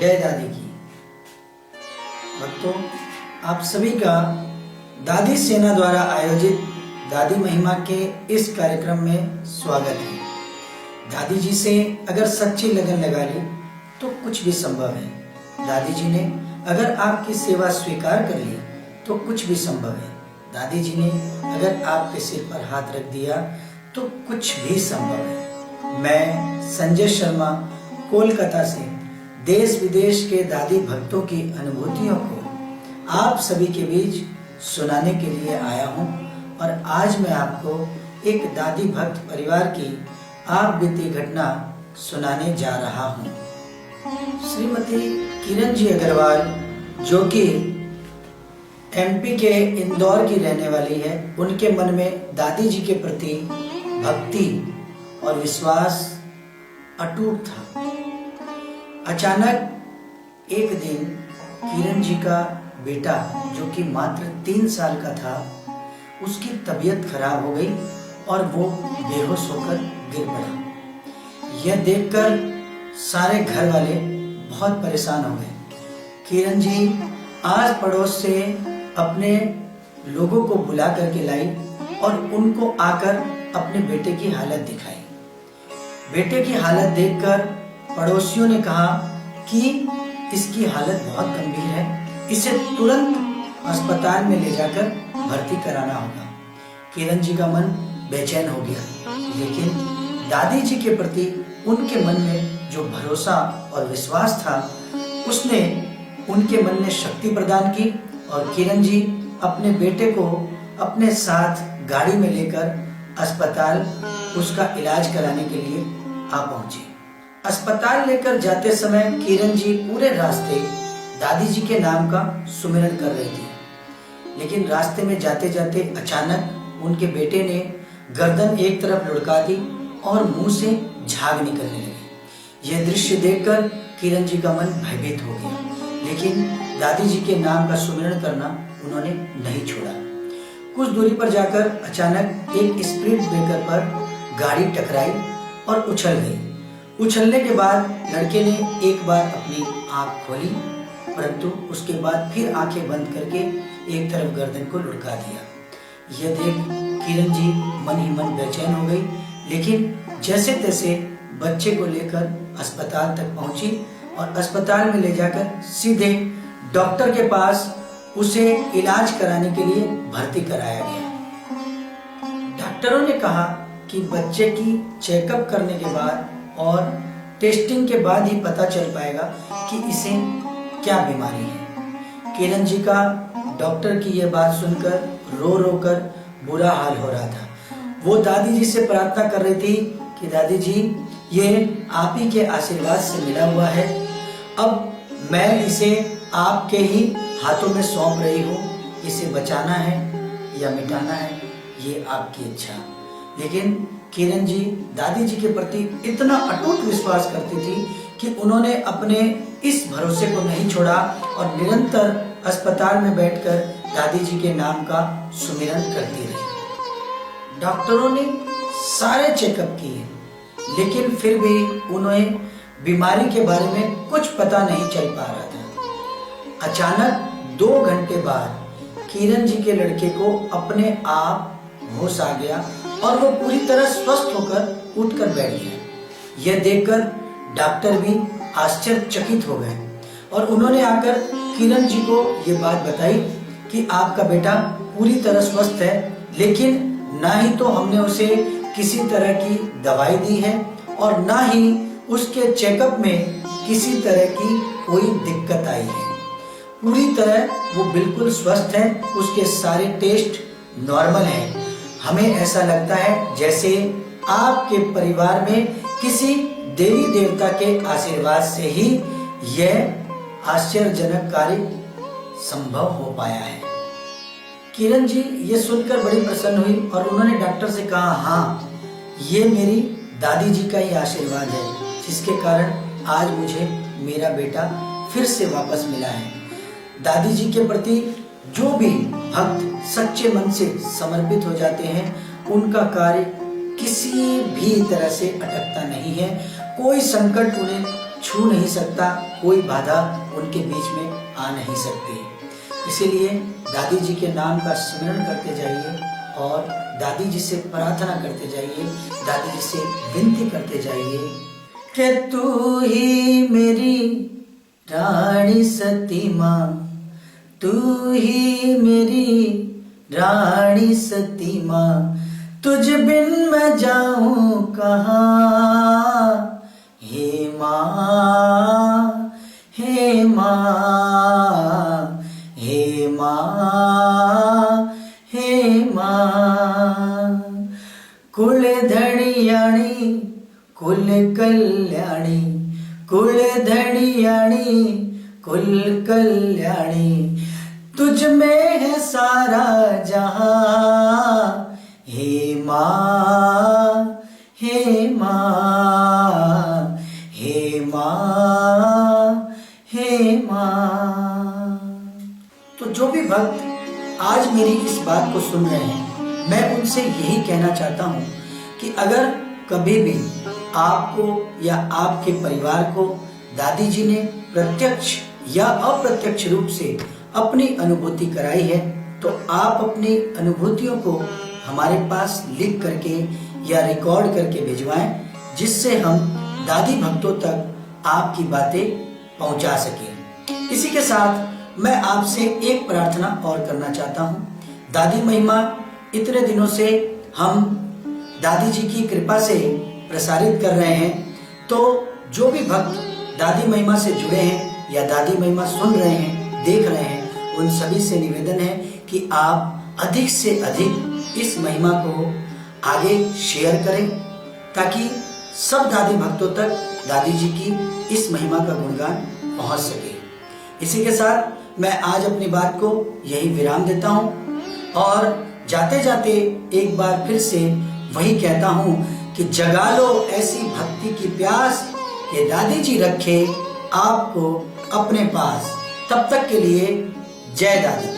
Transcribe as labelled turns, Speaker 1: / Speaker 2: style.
Speaker 1: जय दादी की। भक्तों, आप सभी का दादी सेना द्वारा आयोजित दादी महिमा के इस कार्यक्रम में स्वागत है। दादी जी से अगर सच्ची लगन लगा ली तो कुछ भी संभव है। दादी जी ने अगर आपकी सेवा स्वीकार कर ली तो कुछ भी संभव है। दादी जी ने अगर आपके सिर पर हाथ रख दिया तो कुछ भी संभव है। मैं संजय शर्मा कोलकाता से देश विदेश के दादी भक्तों की अनुभूतियों को आप सभी के बीच सुनाने के लिए आया हूं और आज मैं आपको एक दादी भक्त परिवार की आप बीती घटना सुनाने जा रहा हूं। श्रीमती किरण जी अग्रवाल, जो कि एमपी के इंदौर की रहने वाली है, उनके मन में दादी जी के प्रति भक्ति और विश्वास अटूट था। अचानक एक दिन किरण जी का बेटा, जो कि मात्र 3 साल का था, उसकी तबीयत खराब हो गई और वो बेहोश होकर गिर पड़ा। यह देखकर सारे घर वाले बहुत परेशान हो गए। किरण जी आस पड़ोस से अपने लोगों को बुला करके लाई और उनको आकर अपने बेटे की हालत दिखाई। बेटे की हालत देखकर पड़ोसियों ने कहा कि इसकी हालत बहुत गंभीर है, इसे तुरंत अस्पताल में ले जाकर भर्ती कराना होगा। किरण जी का मन बेचैन हो गया, लेकिन दादी जी के प्रति उनके मन में जो भरोसा और विश्वास था, उसने उनके मन में शक्ति प्रदान की और किरण जी अपने बेटे को अपने साथ गाड़ी में लेकर अस्पताल उसका इलाज कराने के लिए आ पहुंची। अस्पताल लेकर जाते समय किरण जी पूरे रास्ते दादी जी के नाम का सुमिरन कर रही थी, लेकिन रास्ते में जाते जाते अचानक उनके बेटे ने गर्दन एक तरफ लुढ़का दी और मुंह से झाग निकलने लगी। यह दृश्य देखकर किरण जी का मन भयभीत हो गया, लेकिन दादी जी के नाम का सुमिरन करना उन्होंने नहीं छोड़ा। कुछ दूरी पर जाकर अचानक एक स्पीड ब्रेकर पर गाड़ी टकराई और उछल गई। उछलने के बाद लड़के ने एक बार अपनी आंख खोली, परंतु उसके बाद फिर आंखें बंद करके एक तरफ गर्दन को लुढ़का दिया। यह देख किरण जी मन ही मन बेचैन हो गई, लेकिन जैसे तैसे बच्चे को लेकर अस्पताल तक पहुंची और अस्पताल में ले जाकर सीधे डॉक्टर के पास उसे इलाज कराने के लिए भर्ती कराया गया। डॉक्टरों ने कहा कि बच्चे की चेकअप करने के बाद और टेस्टिंग के बाद ही पता चल पाएगा कि इसे क्या बीमारी है। किरण जी का डॉक्टर की यह बात सुनकर रो रो कर बुरा हाल हो रहा था। वो दादी जी से प्रार्थना कर रही थी कि दादी जी, ये आप ही के आशीर्वाद से मिला हुआ है, अब मैं इसे आपके ही हाथों में सौंप रही हूँ। इसे बचाना है या मिटाना है, ये आपकी इच्छा। लेकिन किरण जी दादी जी के प्रति इतना अटूट विश्वास करती थी कि उन्होंने अपने इस भरोसे को नहीं छोड़ा और निरंतर अस्पताल में बैठकर दादी जी के नाम का सुमिरन करती रही। डॉक्टरों ने सारे चेकअप किए, लेकिन फिर भी उन्हें बीमारी के बारे में कुछ पता नहीं चल पा रहा था। अचानक 2 घंटे बाद किरण जी के लड़के को अपने आप होश आ गया और वो पूरी तरह स्वस्थ होकर उठकर बैठ गया। यह देखकर डॉक्टर भी आश्चर्यचकित हो गए और उन्होंने आकर किरण जी को ये बात बताई कि आपका बेटा पूरी तरह स्वस्थ है, लेकिन ना ही तो हमने उसे किसी तरह की दवाई दी है और ना ही उसके चेकअप में किसी तरह की कोई दिक्कत आई है। पूरी तरह वो बिल्कुल स्वस्थ है, उसके सारे टेस्ट नॉर्मल हैं। हमें ऐसा लगता है जैसे आपके परिवार में किसी देवी देवता के आशीर्वाद से ही यह आश्चर्यजनक कार्य संभव हो पाया है। किरण जी ये सुनकर बड़ी प्रसन्न हुई और उन्होंने डॉक्टर से कहा, हाँ, ये मेरी दादी जी का ही आशीर्वाद है, जिसके कारण आज मुझे मेरा बेटा फिर से वापस मिला है। दादी जी के प्रति जो भी भक्त सच्चे मन से समर्पित हो जाते हैं, उनका कार्य किसी भी तरह से अटकता नहीं है। कोई संकट उन्हें छू नहीं सकता, कोई बाधा उनके बीच में आ नहीं सकती। इसीलिए दादी जी के नाम का स्मरण करते जाइए और दादी जी से प्रार्थना करते जाइए, दादी जी से विनती करते जाइए कि तू ही मेरी रानी सती माँ, तू ही मेरी रानी सती माँ, तुझ बिन मैं जाऊं कहाँ, हे माँ, हे माँ, हे माँ, हे माँ। कुल धड़ियाणी कुल कल्याणी, कुल धड़ियाणी कुल कल्याणी, तुझ में है सारा जहां, हे माँ, हे माँ, हे माँ, हे माँ। तो जो भी भक्त आज मेरी इस बात को सुन रहे हैं, मैं उनसे यही कहना चाहता हूँ कि अगर कभी भी आपको या आपके परिवार को दादी जी ने प्रत्यक्ष या अप्रत्यक्ष रूप से अपनी अनुभूति कराई है, तो आप अपनी अनुभूतियों को हमारे पास लिख करके या रिकॉर्ड करके भिजवाएं, जिससे हम दादी भक्तों तक आपकी बातें पहुंचा सकें। इसी के साथ मैं आपसे एक प्रार्थना और करना चाहता हूं। दादी महिमा इतने दिनों से हम दादी जी की कृपा से प्रसारित कर रहे हैं, तो जो भी भक्त दादी महिमा से जुड़े हैं या दादी महिमा सुन रहे हैं, देख रहे हैं, उन सभी से निवेदन है कि आप अधिक से अधिक इस महिमा को आगे शेयर करें, ताकि सब दादी भक्तों तक दादी जी की इस महिमा का गुणगान पहुंच सके। इसी के साथ मैं आज अपनी बात को यही विराम देता हूं और जाते जाते एक बार फिर से वही कहता हूं कि जगा लो ऐसी भक्ति की प्यास, ये दादी जी रखे आपको अपने पास। तब तक के लिए जय दादी।